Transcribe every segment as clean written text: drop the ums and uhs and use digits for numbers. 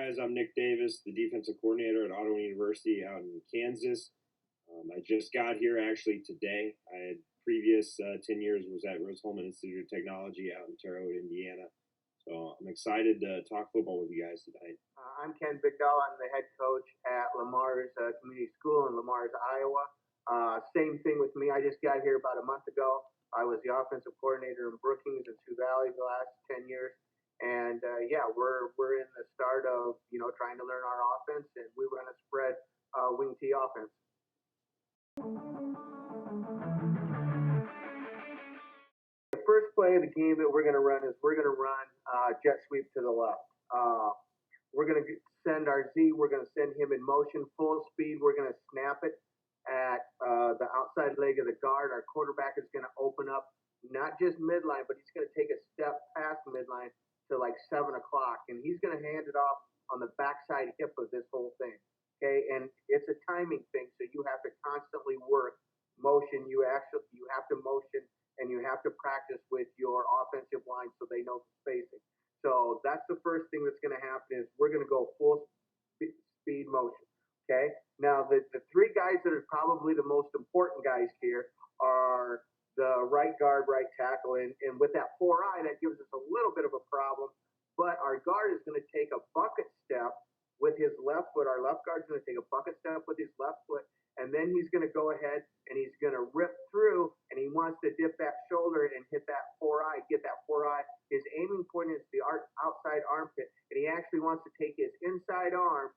guys. I'm Nick Davis, the defensive coordinator at Ottawa University out in Kansas. I just got here actually today. I had previous 10 years was at Rose-Hulman Institute of Technology out in Terre Haute, Indiana. So I'm excited to talk football with you guys tonight. I'm Ken Vigdal. I'm the head coach at Lamar's Community School in Lamar's, Iowa. Same thing with me. I just got here about a month ago. I was the offensive coordinator in Brookings and Sioux Valley the last 10 years. And we're in the start of trying to learn our offense, and we run a spread wing T offense. The first play of the game that we're going to run is we're going to run jet sweep to the left. We're going to send our Z. We're going to send him in motion full speed. We're going to snap it at the outside leg of the guard. Our quarterback is going to open up not just midline, but he's going to take a step past midline to like 7 o'clock, and he's going to hand it off on the backside hip of this whole thing. Okay, and it's a timing thing, so you have to constantly work motion. You have to motion, and you have to practice with your offensive line so they know the spacing. So that's the first thing that's going to happen is we're going to go full speed motion. Okay, now the three guys that are probably the most important guys here are the right guard, right tackle, and with that 4-eye, that gives us a little bit of a problem. But our guard is going to take a bucket step with his left foot. Our left guard is going to take a bucket step with his left foot, and then he's going to go ahead and he's going to rip through, and he wants to dip that shoulder and hit that 4-eye, get that 4-eye. His aiming point is the outside armpit, and he actually wants to take his inside arm,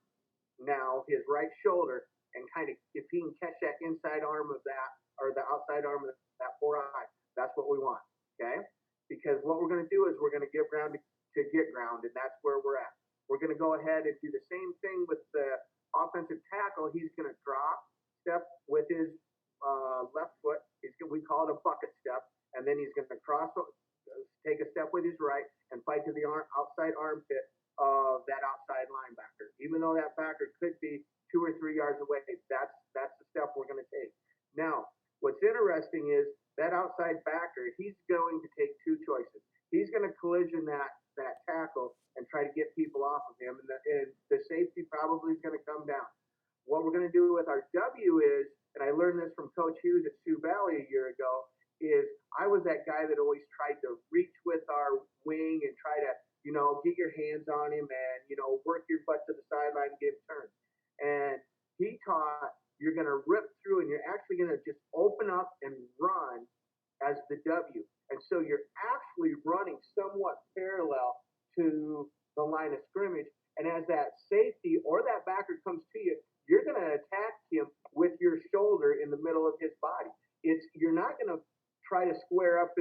now his right shoulder, and kind of, if he can catch that inside arm of that, or the outside arm of that 4-eye, that's what we want, okay? Because what we're going to do is we're going to give ground to get ground, and that's where we're at. We're going to go ahead and do the same thing with the offensive tackle. He's going to drop, step with his left foot. We call it a bucket step, and then he's going to take a step with his right, and fight to the outside armpit of that outside linebacker. Even though that backer could be 2 or 3 yards away, that's the step we're going to take. Now, what's interesting is that outside backer, he's going to take two choices. He's going to collision that tackle and try to get people off of him, and the safety probably is going to come down. What we're going to do with our W is, and I learned this from Coach Hughes at Sioux Valley a year ago, is I was that guy that always tried to reach with our wing and try to, get your hands on him and, work your butt to the sideline and give turns. And he taught you're going to rip through and you're actually going to just open up and run as the W. And so you're actually running somewhat parallel to the line of scrimmage. And as that safety or that backer comes to you, you're going to attack him with your shoulder in the middle of his body. You're not going to try to square up,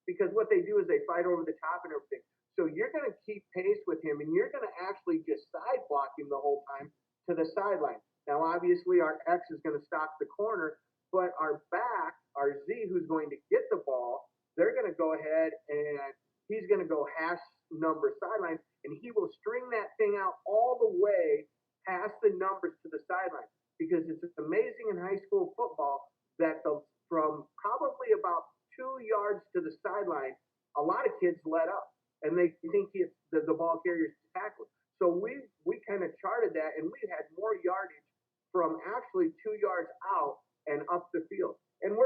because what they do is they fight over the top and everything. So you're going to keep pace with him, and you're going to actually just side block him the whole time to the sideline. Now, obviously, our X is going to stop the corner, but our back, our Z, who's going to get the ball, they're going to go ahead and he's going to go hash number sideline, and he will string that thing out all the way past the numbers to the sideline. Because it's amazing in high school football that from probably about 2 yards to the sideline, a lot of kids let up, and they think it's the ball carrier's tackling. So we kind of charted that, and we had more yardage from actually 2 yards out and up the field. And we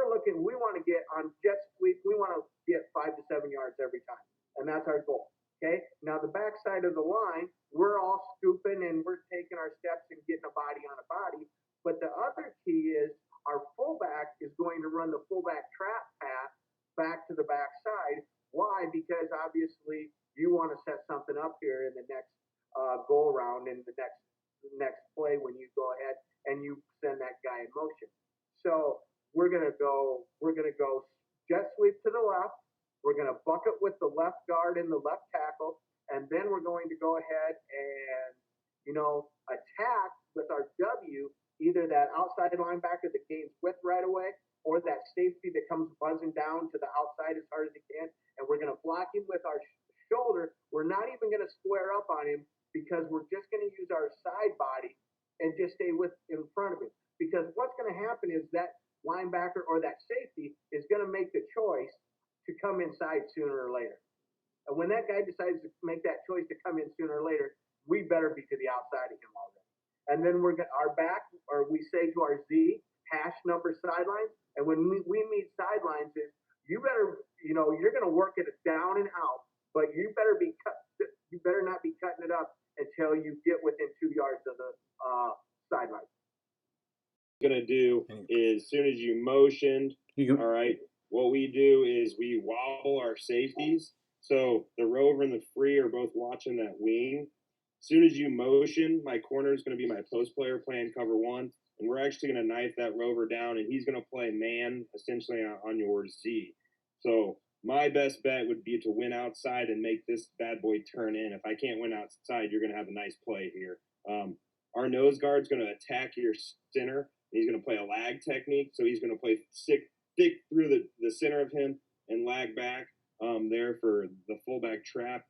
want to get on jet sweep, we want to get 5 to 7 yards every time. And that's our goal. Okay. Now the backside of the line, we're all scooping and we're taking our steps and getting a body on a body. But the other key is our fullback is going to run the fullback trap pass back to the backside. Why? Because obviously you want to set something up here in the next go around, in the next play when you go ahead and you send that guy in motion. So we're gonna go jet sweep to the left. We're gonna bucket with the left guard and the left tackle, and then we're going to go ahead and attack with our W, either that outside linebacker that gains width right away, or that safety that comes buzzing down to the outside as hard as he can, and we're gonna block him with our shoulder. We're not even gonna square up on him, because we're just gonna use our side body and just stay in front of him. Because what's gonna happen is that linebacker or that safety is gonna make the choice to come inside sooner or later. And when that guy decides to make that choice to come in sooner or later, we better be to the outside of him already. And then our back, or we say to our Z, hash number sidelines. And when we meet sidelines, is you better, you're going to work it down and out, but you better not be cutting it up until you get within 2 yards of the sideline. Going to do is, as soon as you motioned, all right, what we do is we wobble our safeties. So the rover and the free are both watching that wing. As soon as you motion, my corner is going to be my post player playing cover one, and we're actually going to knife that rover down, and he's going to play man essentially on your Z. So my best bet would be to win outside and make this bad boy turn in. If I can't win outside, you're going to have a nice play here. Our nose guard's going to attack your center. He's going to play a lag technique, so he's going to play thick through the center of him and lag back there for the fullback trap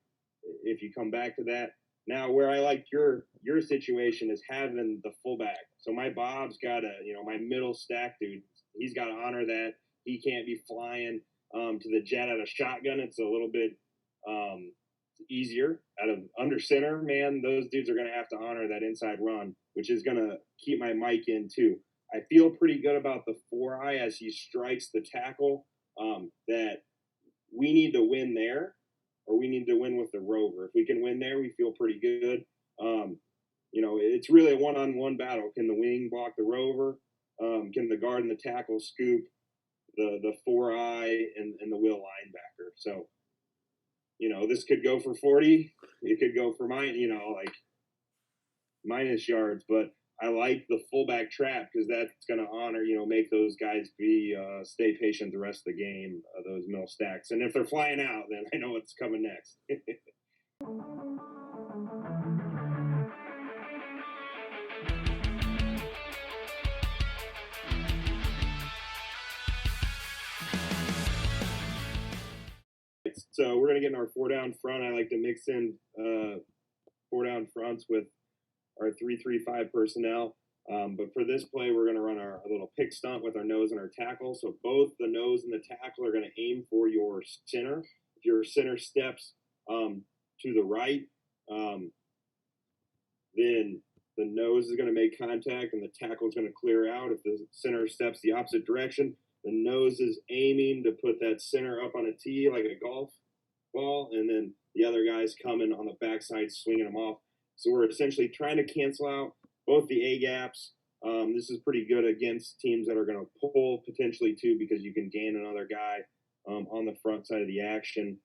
if you come back to that. Now, where I like your situation is having the fullback. So my Bob's got my middle stack dude, he's got to honor that. He can't be flying to the jet out of shotgun. It's a little bit easier out of under center, man. Those dudes are going to have to honor that inside run, which is going to keep my mic in too. I feel pretty good about the 4-eye as he strikes the tackle, that we need to win there, or we need to win with the rover. If we can win there, we feel pretty good. It's really a one-on-one battle. Can the wing block the rover? Can the guard and the tackle scoop the 4-eye and the will linebacker? So, this could go for 40. It could go for minus yards, but I like the fullback trap because that's going to honor, make those guys stay patient the rest of the game, those middle stacks. And if they're flying out, then I know what's coming next. So we're going to get in our 4-down front. I like to mix in 4-down fronts with our 3-3-5 personnel. But for this play, we're going to run our little pick stunt with our nose and our tackle. So both the nose and the tackle are going to aim for your center. If your center steps to the right, then the nose is going to make contact and the tackle is going to clear out. If the center steps the opposite direction, the nose is aiming to put that center up on a tee like a golf ball, and then the other guy's coming on the backside swinging them off. So we're essentially trying to cancel out both the A-gaps. This is pretty good against teams that are going to pull potentially too, because you can gain another guy on the front side of the action.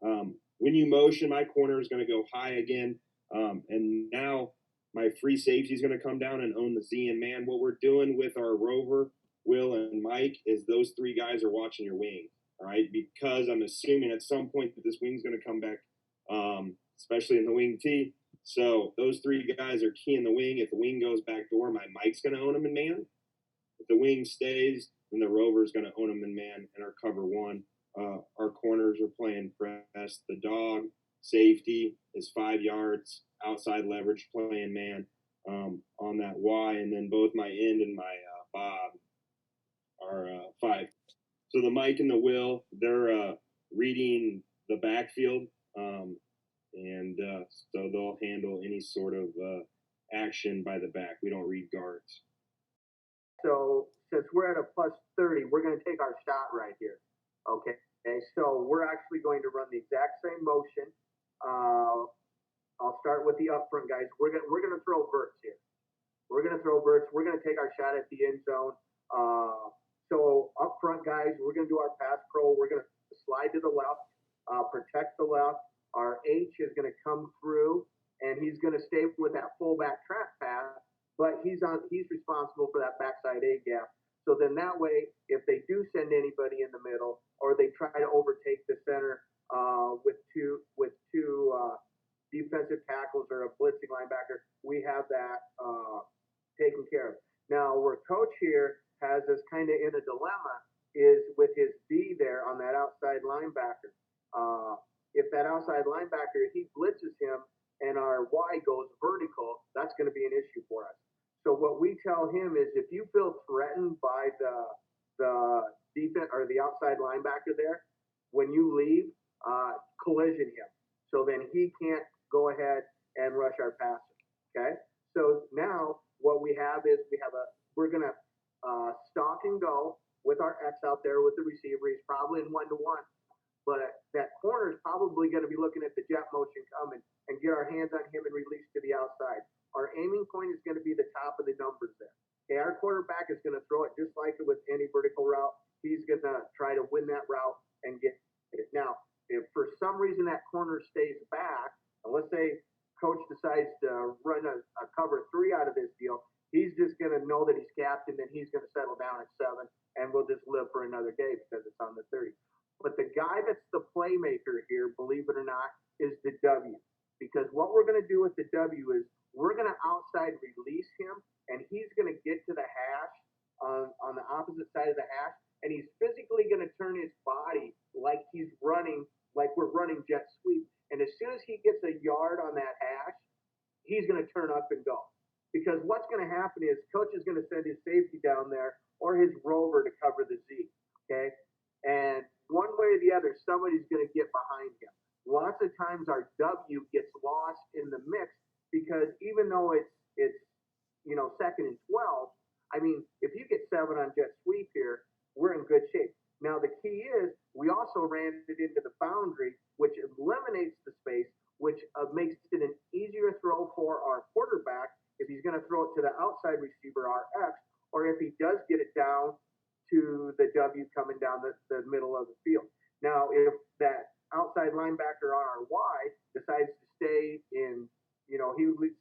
When you motion, my corner is going to go high again. And now my free safety is going to come down and own the Z. And man, what we're doing with our rover, Will, and Mike is those three guys are watching your wing. All right, because I'm assuming at some point that this wing's going to come back, especially in the wing T. So those three guys are key in the wing. If the wing goes back door, my Mike's going to own him in man. If the wing stays, then the rover's going to own him in man and our cover one. Our corners are playing press. The dog safety is 5 yards. Outside leverage playing man on that Y. And then both my end and my Bob are 5. So the Mike and the Will, they're reading the backfield. So they'll handle any sort of action by the back. We don't read guards. So since we're at a plus 30, we're going to take our shot right here. Okay. So we're actually going to run the exact same motion. I'll start with the up front guys. We're going to throw verts here. We're going to throw verts. We're going to take our shot at the end zone. So up front guys, we're going to do our pass pro. We're going to slide to the left, protect the left. Our H is going to come through, and he's going to stay with that fullback trap pass, but he's responsible for that backside A gap. So then that way, if they do send anybody in the middle, or they try to overtake the center with two defensive tackles or a blitzing linebacker, we have that taken care of. Now, where Coach here has us kind of in a dilemma is with his B there on that outside linebacker. If that outside linebacker, he blitzes him and our Y goes vertical, that's going to be an issue for us. So what we tell him is if you feel threatened by the defense or the outside linebacker there, when you leave, collision him. So then he can't go ahead and rush our passer. Okay, so now what we have is we're gonna stalk and go with our X out there with the receiver. He's probably in 1-to-1, but that corner is probably going to be looking at the jet motion coming and get our hands on him and release to the outside. Our aiming point is going to be the top of the numbers there. Okay, our quarterback is going to throw it just like it with any vertical route. He's going to try to win that route and get it. Now, if for some reason that corner stays back, and let's say coach decides to run a cover 3 out of this deal, he's just going to know that he's captain and he's going to settle down at 7, and we'll just live for another day because it's on the 30. But the guy that's the playmaker here, believe it or not, is the W. Because what we're going to do with the W is we're going to outside release him, and he's going to get to the hash on the opposite side of the hash, and he's physically going to turn his body like he's running, like we're running jet sweep. And as soon as he gets a yard on that hash, he's going to turn up and go. Because what's going to happen is coach is going to send his safety down there or his rover to cover the Z. Okay? And one way or the other, somebody's going to get behind him. Lots of times our W gets lost in the mix because even though it's 2nd and 12, I mean, if you get 7 on jet sweep here, we're in good shape. Now the key is we also ran it into the boundary, which eliminates the space, which makes it an easier throw for our quarterback if he's going to throw it to the outside receiver, our X, or if he does get it down to the W coming down the middle of the field. Now, if that outside linebacker on our Y decides to stay in, he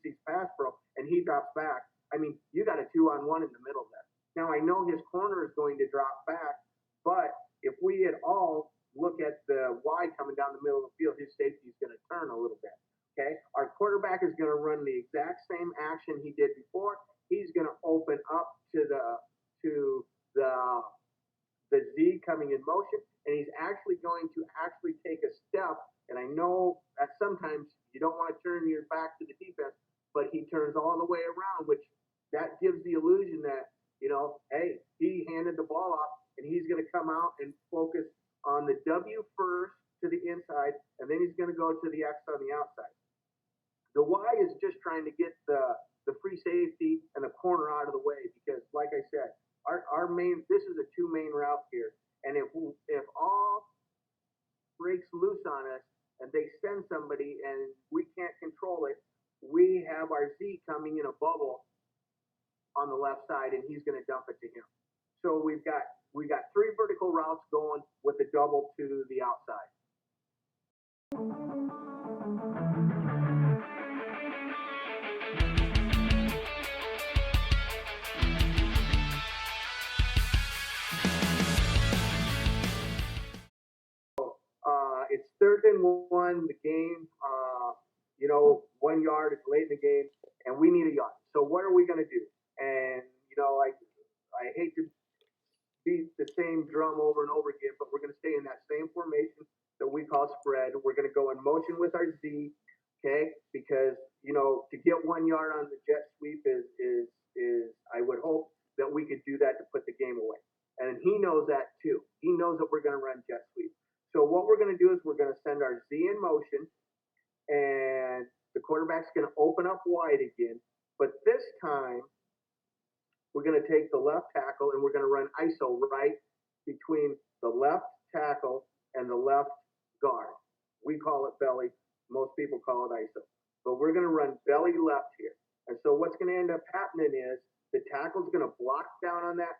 sees pass pro and he drops back, I mean, you got a 2-on-1 in the middle there. Now, I know his corner is going to drop back, but if we at all look at the Y coming down the middle of the field, his safety is going to turn a little bit. Okay, our quarterback is going to run the exact same action he did before. He's going to open up to the Z coming in motion, and he's actually going to take a step. And I know that sometimes you don't want to turn your back to the defense, but he turns all the way around, which that gives the illusion that, hey, he handed the ball off, and he's going to come out and focus on the W first to the inside, and then he's going to go to the X on the outside. The Y is just trying to get the free safety and the corner out of the way because, like I said, this is a 2-main route here, and if all breaks loose on us and they send somebody and we can't control it, we have our Z coming in a bubble on the left side, and he's going to dump it to him. So we got 3 vertical routes going with a double to the outside. It's 3rd and 1, the game, 1 yard, it's late in the game, and we need a yard. So what are we going to do? And, I hate to beat the same drum over and over again, but we're going to stay in that same formation that we call spread. We're going to go in motion with our Z, okay? Because, to get 1 yard on the jet sweep is I would hope that we could do that to put the game away. And he knows that too. He knows that we're going to run jet sweep. So what we're going to do is we're going to send our Z in motion, and the quarterback's going to open up wide again. But this time, we're going to take the left tackle, and we're going to run ISO right between the left tackle and the left guard. We call it belly. Most people call it ISO. But we're going to run belly left here. And so what's going to end up happening is the tackle's going to block down on that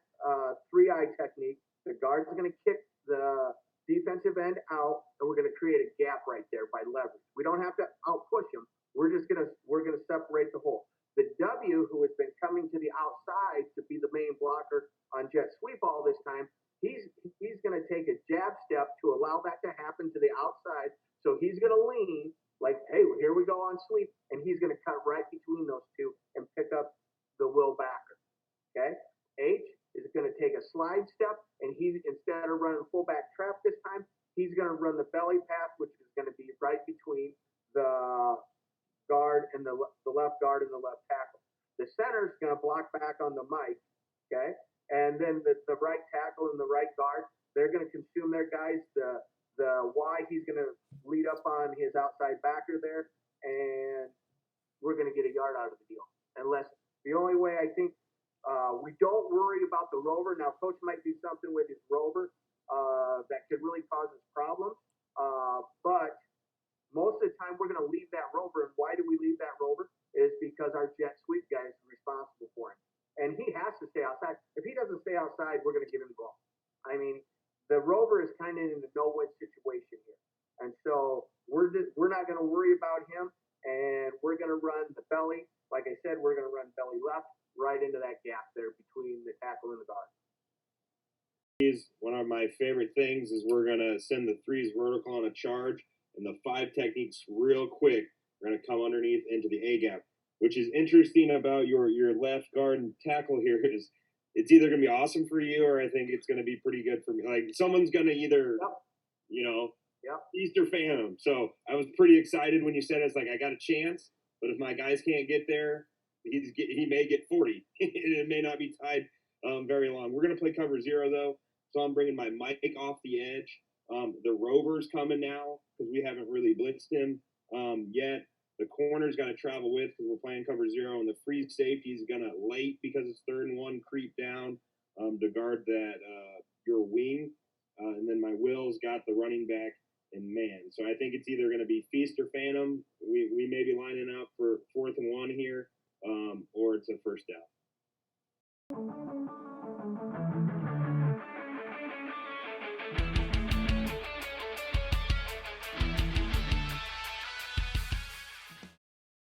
3-eye technique. The guard's going to kick the defensive end out, and we're going to create a gap right there by leverage. We don't have to out-push him. We're going to separate the hole. The W, who has been coming to the outside to be the main blocker on jet sweep all this time, he's going to take a jab step to allow that to happen to the outside. So he's going to lean like, hey, here we go on sweep, and he's going to cut right between those two and pick up the will backer. Okay? H is going to take a slide step, and instead of running fullback trap this time, he's going to run the belly pass, which is going to be right between the guard and the left guard and the left tackle. The center is going to block back on the mic, okay? And then the right tackle and the right guard, they're going to consume their guys. The Y, he's going to lead up on his outside backer there, and we're going to get a yard out of the deal. Unless the only way I think we don't worry about the rover. Now, coach might do something with his rover that could really cause us problems. But most of the time, we're going to leave that rover. And why do we leave that rover? Is because our jet sweep guy is responsible for him. And he has to stay outside. If he doesn't stay outside, we're going to give him the ball. I mean, the rover is kind of in a no-win situation here. And so we're not going to worry about him. And we're going to run the belly. Like I said, we're going to run belly left right into that gap there between the tackle and the guard. One of my favorite things is we're going to send the threes vertical on a charge, and the 5 techniques real quick. We're going to come underneath into the A gap, which is interesting about your left guard and tackle here is it's either going to be awesome for you or I think it's going to be pretty good for me. Like someone's going to either, feast or phantom. So I was pretty excited when you said it's like I got a chance, but if my guys can't get there, he may get 40. It may not be tied very long. We're going to play cover 0 though, so I'm bringing my mic off the edge. The rover's coming now because we haven't really blitzed him yet. The corner's got to travel with because we're playing cover 0, and the free safety is going to late because it's 3rd and 1 creep down to guard that your wing. And then my Will's got the running back and man. So I think it's either going to be feast or phantom. We may be lining up for 4th and 1 here, or it's a first down.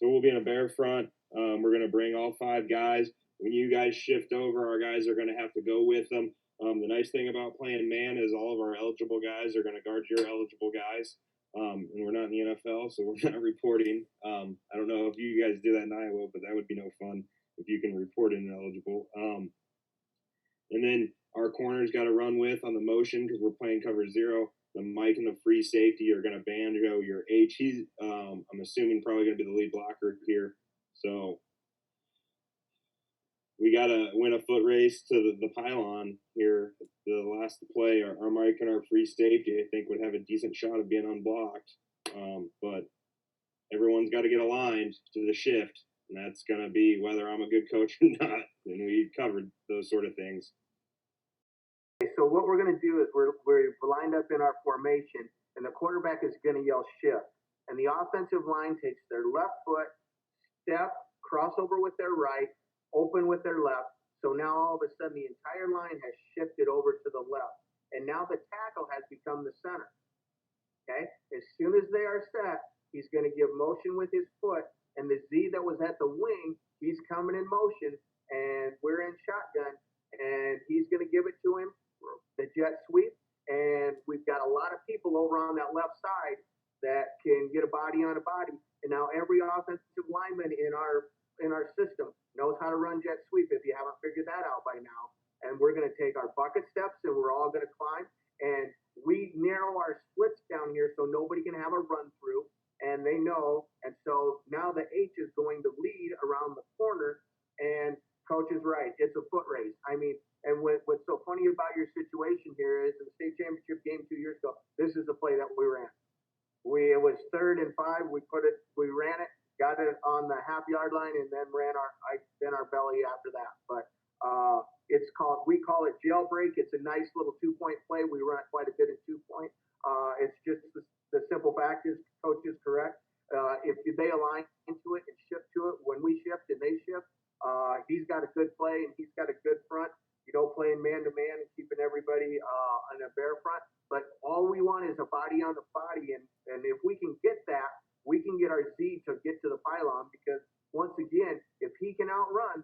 So we'll be in a bear front. We're going to bring all 5 guys. When you guys shift over, our guys are going to have to go with them. The nice thing about playing man is all of our eligible guys are going to guard your eligible guys. And we're not in the NFL, so we're not reporting. I don't know if you guys do that in Iowa, but that would be no fun if you can report ineligible. And then our corners got to run with on the motion because we're playing cover 0. The Mike and the free safety are going to banjo your H. He's, I'm assuming, probably going to be the lead blocker here. So we got to win a foot race to the pylon here. The last play, our Mike and our free safety, I think, would have a decent shot of being unblocked. But everyone's got to get aligned to the shift, and that's going to be whether I'm a good coach or not. And we covered those sort of things. So what we're going to do is we're lined up in our formation, and the quarterback is going to yell shift. And the offensive line takes their left foot, step, crossover with their right, open with their left. So now all of a sudden the entire line has shifted over to the left. And now the tackle has become the center. Okay? As soon as they are set, he's going to give motion with his foot, and the Z that was at the wing, he's coming in motion, and we're in shotgun, and he's going to give it to him. The jet sweep, and we've got a lot of people over on that left side that can get a body on a body. And now every offensive lineman in our system knows how to run jet sweep if you haven't figured that out by now. And we're going to take our bucket steps and we're all going to climb. And we narrow our splits down here so nobody can have a run through. And they know. And so now the H is going to lead around the corner. And coach is right. It's a foot race. I mean, and what's so funny about your situation here is in the state championship game 2 years ago, this is the play that we ran. It was 3rd and 5. We ran it, got it on the half-yard line, and then ran our belly after that. But we call it jailbreak. It's a nice little 2-point play. We run it quite a bit in 2-point. It's just the simple fact is, coach is correct. If they align into it and shift to it, when we shift and they shift, he's got a good play and he's got a good front. Playing man-to-man and keeping everybody on a bear front. But all we want is a body on the body. And if we can get that, we can get our Z to get to the pylon because, once again, if he can outrun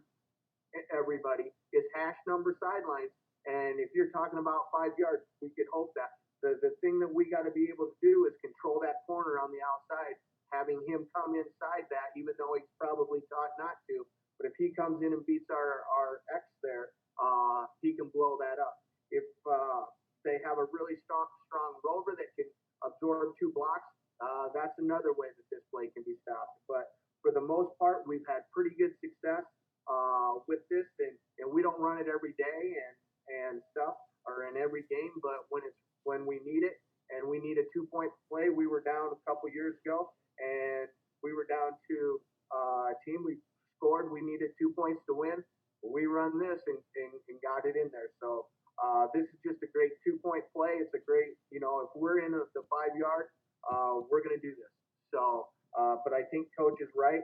everybody, his hash number sidelines, and if you're talking about 5 yards, we could hope that. The thing that we got to be able to do is control that corner on the outside, having him come inside that, even though he's probably taught not to. But if he comes in and beats our X there, he can blow that up. If they have a really strong rover that can absorb 2 blocks, that's another way that this play can be stopped. But for the most part, we've had pretty good success with this, and we don't run it every day and stuff or in every game. But when we need it and we need a 2-point play, we were down a couple years ago, and we were down to team. We scored. We needed 2 points to win. We run this and got it in there. So this is just a great 2 point play. It's a great, if we're in the 5 yard, we're going to do this. So, but I think Coach is right.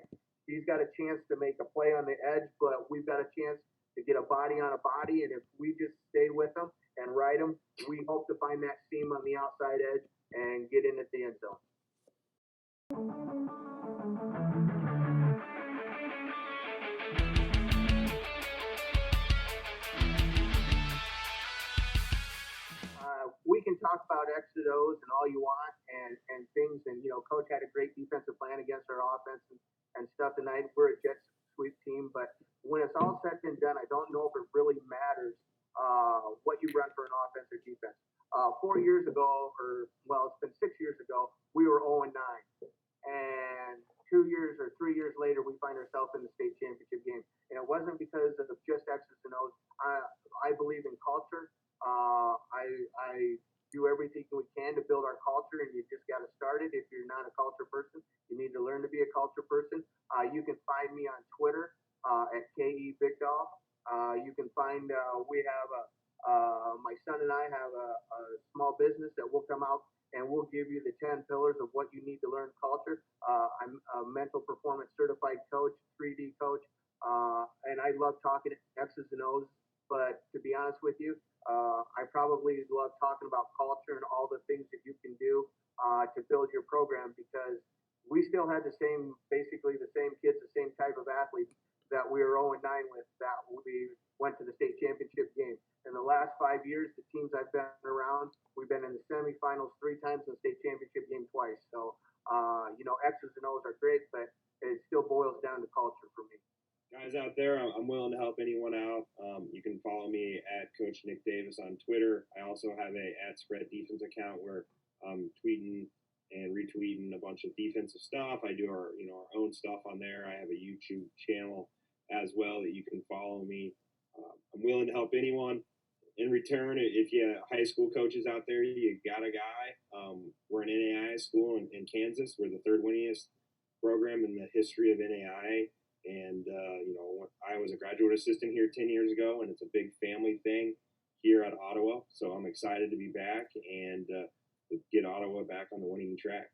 He's got a chance to make a play on the edge, but we've got a chance to get a body on a body. And if we just stay with them and ride them, we hope to find that seam on the outside edge and get in at the end zone. We can talk about X's and O's and all you want and things. And, Coach had a great defensive plan against our offense and stuff tonight. We're a jet sweep team. But when it's all said and done, I don't know if it really matters what you run for an offense or defense. 4 years ago, it's been 6 years ago, we were 0-9. And 2 years or 3 years later, we find ourselves in the state championship game. And it wasn't because of just X's and O's. I believe in culture. I do everything we can to build our culture, and you just got to start it. If you're not a culture person, you need to learn to be a culture person. You can find me on Twitter at KE Vigdal. You can find we have my son and I have a small business that will come out and we'll give you the 10 pillars of what you need to learn culture. I'm a mental performance certified coach, 3D coach, and I love talking X's and O's. But to be honest with you, I probably love talking about culture and all the things that you can do to build your program, because we still had basically the same kids, the same type of athletes that we were 0-9 with, that we went to the state championship game. In the last 5 years, the teams I've been around, we've been in the semifinals 3 times and the state championship game twice. So, X's and O's are great, but it still boils down to culture for me. Guys out there, I'm willing to help anyone out. You can follow me at Coach Nick Davis on Twitter. I also have a @Spread Defense account where I'm tweeting and retweeting a bunch of defensive stuff. I do our own stuff on there. I have a YouTube channel as well that you can follow me. I'm willing to help anyone. In return, if you have high school coaches out there, you got a guy. We're an NAIA school in Kansas. We're the 3rd winningest program in the history of NAIA. And, I was a graduate assistant here 10 years ago, and it's a big family thing here at Ottawa. So I'm excited to be back and get Ottawa back on the winning track.